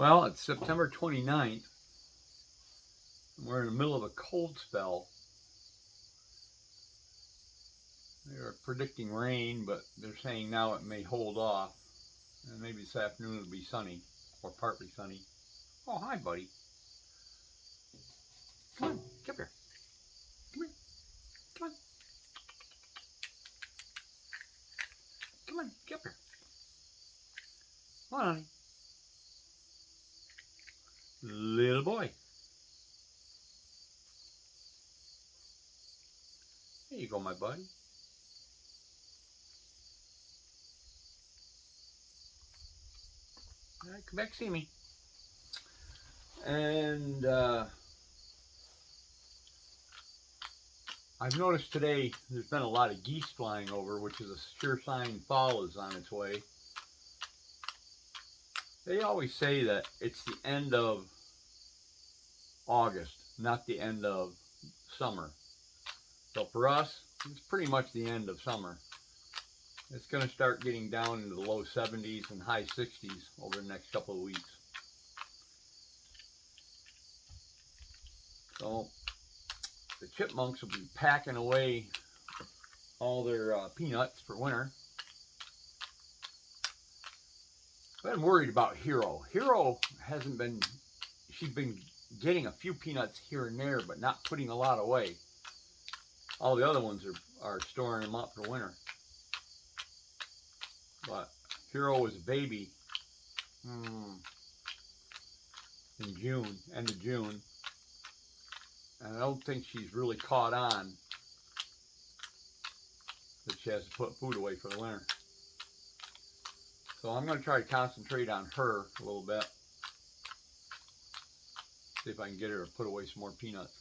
Well, it's September 29th. We're in the middle of a cold spell. They're predicting rain, but they're saying now it may hold off. And maybe this afternoon it'll be sunny, or partly sunny. Oh, hi, buddy. Come on, come here. Come here. Come on. Come on, come here. Come on, honey. Little boy. There you go, my buddy. All right, come back see me. And I've noticed today there's been a lot of geese flying over, which is a sure sign fall is on its way. They always say that it's the end of August, not the end of summer. So for us, it's pretty much the end of summer. It's going to start getting down into the low 70s and high 60s over the next couple of weeks. So the chipmunks will be packing away all their peanuts for winter. I've been worried about Hero. Hero hasn't been, she's been getting a few peanuts here and there, but not putting a lot away. All the other ones are storing them up for winter. But Hero was a baby in June, end of June. And I don't think she's really caught on that she has to put food away for the winter. So I'm going to try to concentrate on her a little bit. See if I can get her to put away some more peanuts.